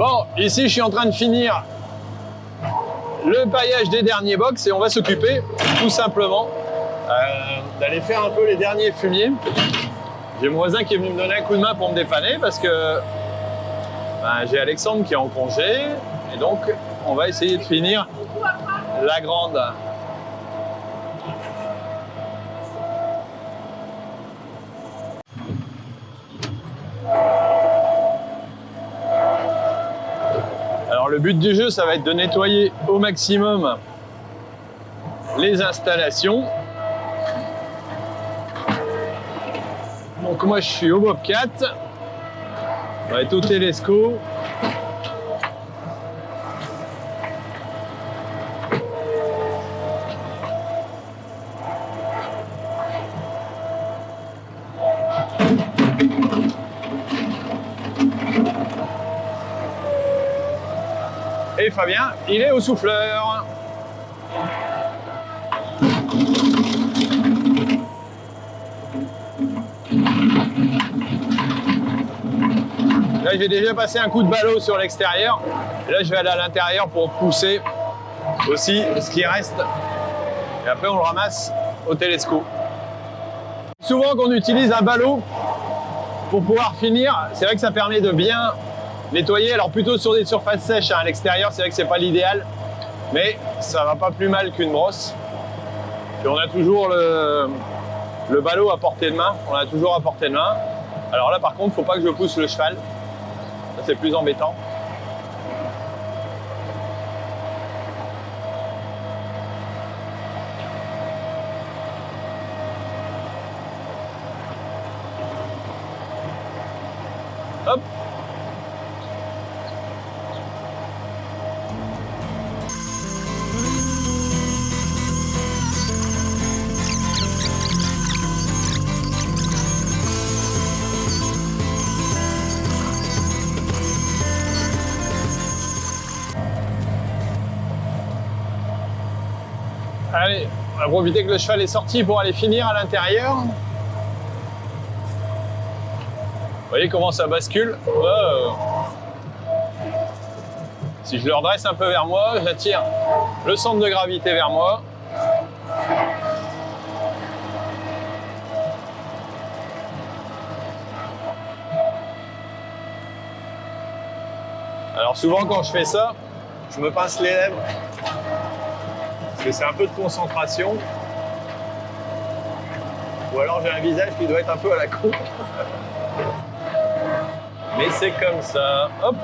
Bon, ici, je suis en train de finir le paillage des derniers box et on va s'occuper tout simplement d'aller faire un peu les derniers fumiers. J'ai mon voisin qui est venu me donner un coup de main pour me dépanner parce que j'ai Alexandre qui est en congé et donc on va essayer de finir la grande. Alors le but du jeu, ça va être de nettoyer au maximum les installations. Donc moi je suis au Bobcat, on va être au Telesco. Et Fabien, il est au souffleur. Là, j'ai déjà passé un coup de ballot sur l'extérieur. Là, je vais aller à l'intérieur pour pousser aussi ce qui reste. Et après, on le ramasse au Telesco. Souvent, qu'on utilise un ballot pour pouvoir finir, c'est vrai que ça permet de bien nettoyer. Alors, plutôt sur des surfaces sèches, hein. À l'extérieur, c'est vrai que c'est pas l'idéal, mais ça va pas plus mal qu'une brosse. Puis on a toujours le ballot à portée de main. On l'a toujours à portée de main. Alors là, par contre, faut pas que je pousse le cheval. Ça, c'est plus embêtant. Hop. Allez, on va profiter que le cheval est sorti pour aller finir à l'intérieur. Vous voyez comment ça bascule. Si je le redresse un peu vers moi, j'attire le centre de gravité vers moi. Alors souvent quand je fais ça, je me pince les lèvres. Parce que c'est un peu de concentration. Ou alors j'ai un visage qui doit être un peu à la con. Mais c'est comme ça. Hop.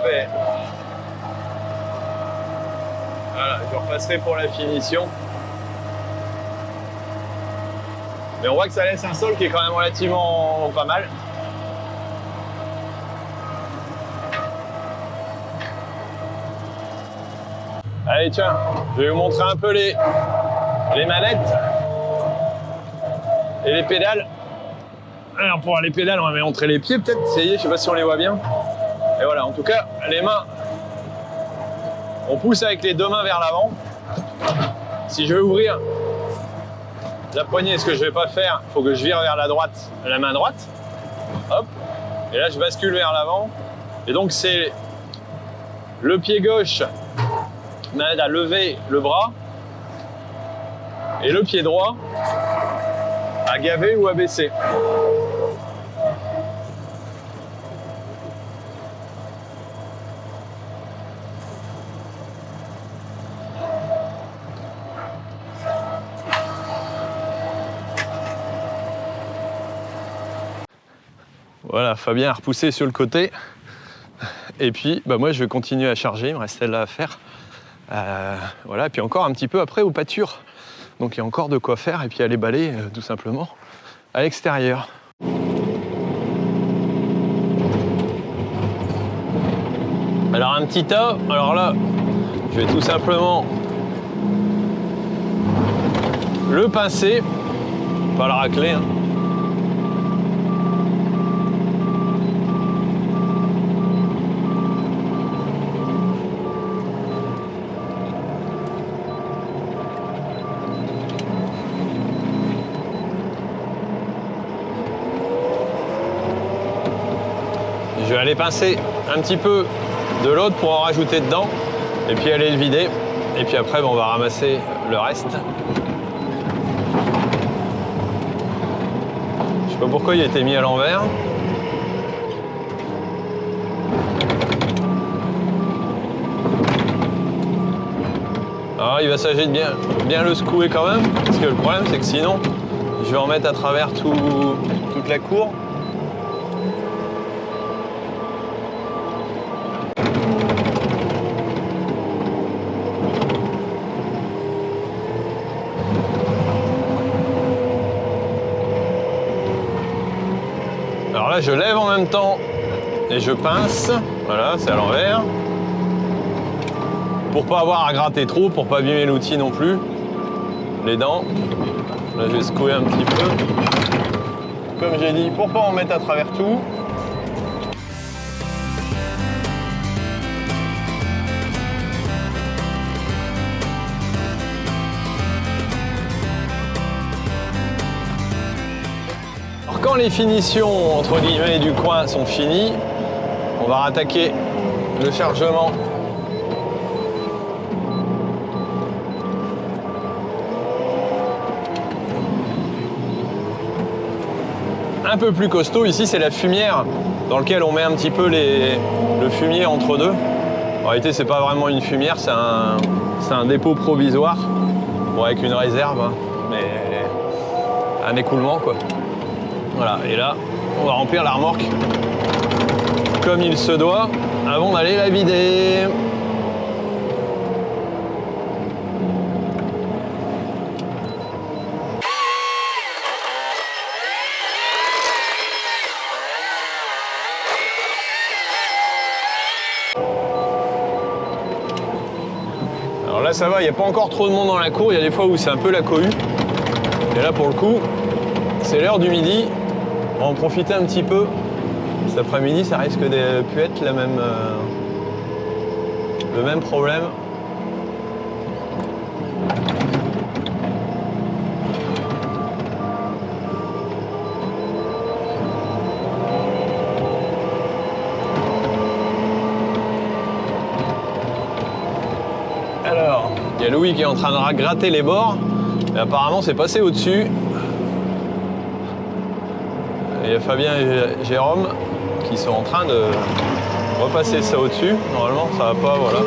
Voilà, je repasserai pour la finition. Mais on voit que ça laisse un sol qui est quand même relativement pas mal. Allez tiens, je vais vous montrer un peu les manettes et les pédales. Alors pour les pédales, on va montrer les pieds peut-être, essayez, je sais pas si on les voit bien. Et voilà, en tout cas, les mains, on pousse avec les deux mains vers l'avant. Si je veux ouvrir la poignée, ce que je vais pas faire, il faut que je vire vers la droite, la main droite. Hop, et là je bascule vers l'avant. Et donc c'est le pied gauche m'aide à lever le bras et le pied droit à gaver ou à baisser. Voilà, Fabien a repoussé sur le côté. Et puis, moi, je vais continuer à charger. Il me reste celle-là à faire. Voilà, et puis encore un petit peu après aux pâtures. Donc il y a encore de quoi faire et puis aller balayer tout simplement à l'extérieur. Alors un petit tas, alors là, je vais tout simplement le pincer, pas le racler, hein. Je vais aller pincer un petit peu de l'autre pour en rajouter dedans et puis aller le vider. Et puis après, on va ramasser le reste. Je sais pas pourquoi il a été mis à l'envers. Alors il va s'agir de bien le secouer quand même, parce que le problème c'est que sinon je vais en mettre à travers toute la cour. Alors là je lève en même temps et je pince, voilà c'est à l'envers. Pour pas avoir à gratter trop, pour pas abîmer l'outil non plus. Les dents. Là je vais secouer un petit peu. Comme j'ai dit, pour pas en mettre à travers tout. Alors quand les finitions entre guillemets du coin sont finies, on va rattaquer le chargement. Un peu plus costaud, ici c'est la fumière dans laquelle on met un petit peu le fumier entre deux. En réalité c'est pas vraiment une fumière, c'est un dépôt provisoire, bon, avec une réserve, hein, mais un écoulement quoi. Voilà, et là on va remplir la remorque comme il se doit avant d'aller la vider. Là ça va, il n'y a pas encore trop de monde dans la cour, il y a des fois où c'est un peu la cohue. Et là pour le coup, c'est l'heure du midi, on va en profiter un petit peu. Cet après-midi ça risque de pu être le même problème. Alors, il y a Louis qui est en train de gratter les bords, et apparemment c'est passé au-dessus. Et il y a Fabien et Jérôme qui sont en train de repasser ça au-dessus. Normalement ça va pas, voilà.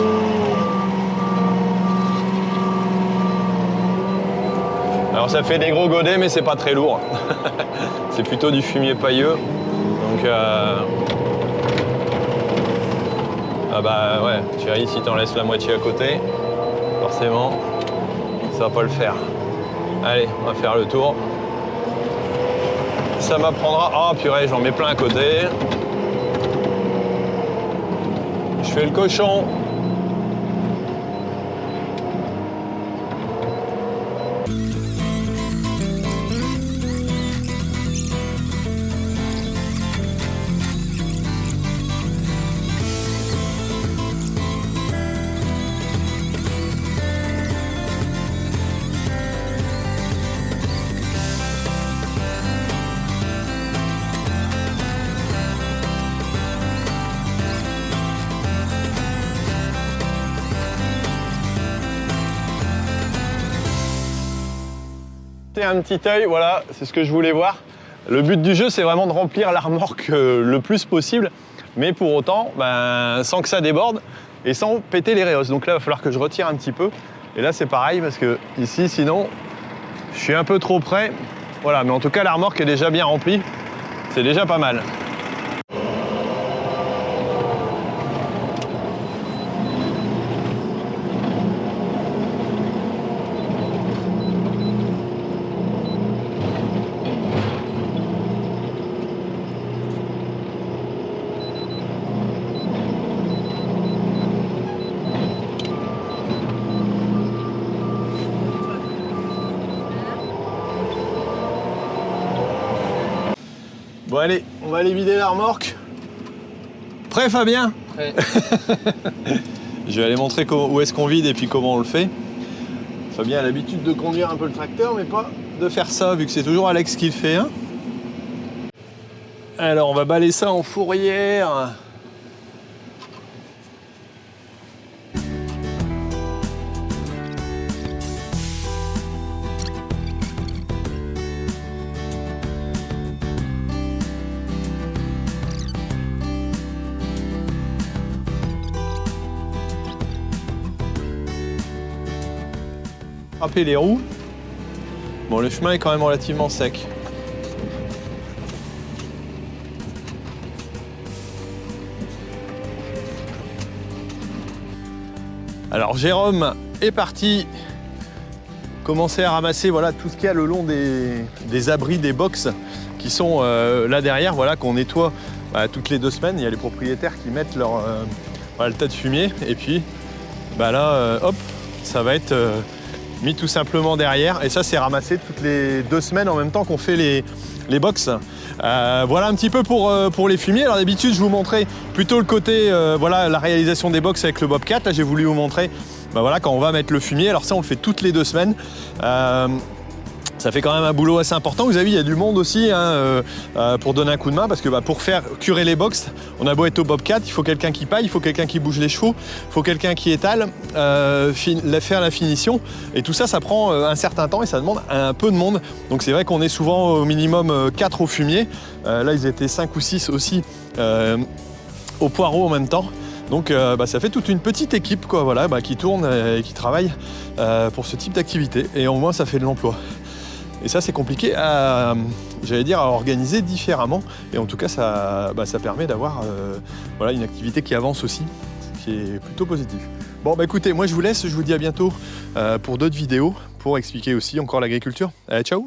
Alors ça fait des gros godets mais c'est pas très lourd. C'est plutôt du fumier pailleux. Donc ah bah ouais, chérie, si t'en laisses la moitié à côté, forcément, ça va pas le faire. Allez, on va faire le tour. Ça m'apprendra... Oh purée, j'en mets plein à côté. Je fais le cochon. Un petit œil, voilà, c'est ce que je voulais voir. Le but du jeu, c'est vraiment de remplir la remorque le plus possible, mais pour autant, sans que ça déborde et sans péter les réos. Donc là, il va falloir que je retire un petit peu. Et là, c'est pareil, parce que ici, sinon, je suis un peu trop près. Voilà, mais en tout cas, la remorque est déjà bien remplie. C'est déjà pas mal. Bon allez, on va aller vider la remorque. Prêt Fabien? Prêt. Je vais aller montrer où est-ce qu'on vide et puis comment on le fait. Fabien a l'habitude de conduire un peu le tracteur, mais pas de faire ça, vu que c'est toujours Alex qui le fait. Hein. Alors on va balayer ça en fourrière. Frapper les roues. Bon, le chemin est quand même relativement sec. Alors Jérôme est parti commencer à ramasser voilà, tout ce qu'il y a le long des abris, des box qui sont là derrière, voilà, qu'on nettoie toutes les 2 semaines. Il y a les propriétaires qui mettent leur, voilà, le tas de fumier et puis là, hop, ça va être mis tout simplement derrière. Et ça, c'est ramassé toutes les 2 semaines en même temps qu'on fait les box. Voilà un petit peu pour les fumiers. Alors d'habitude, je vous montrais plutôt le côté, voilà, la réalisation des box avec le Bobcat. Là, j'ai voulu vous montrer voilà, quand on va mettre le fumier. Alors ça, on le fait toutes les 2 semaines. Ça fait quand même un boulot assez important. Vous avez vu, il y a du monde aussi hein, pour donner un coup de main parce que pour faire curer les box, on a beau être au Bobcat, il faut quelqu'un qui paille, il faut quelqu'un qui bouge les chevaux, il faut quelqu'un qui étale, faire la finition. Et tout ça, ça prend un certain temps et ça demande un peu de monde. Donc c'est vrai qu'on est souvent au minimum 4 au fumier. Là, ils étaient 5 ou 6 aussi au poireau en même temps. Donc ça fait toute une petite équipe quoi, voilà, qui tourne et qui travaille pour ce type d'activité. Et au moins, ça fait de l'emploi. Et ça, c'est compliqué à, j'allais dire, à organiser différemment. Et en tout cas, ça permet d'avoir voilà, une activité qui avance aussi, ce qui est plutôt positif. Bon, écoutez, moi je vous laisse, je vous dis à bientôt pour d'autres vidéos, pour expliquer aussi encore l'agriculture. Allez, ciao!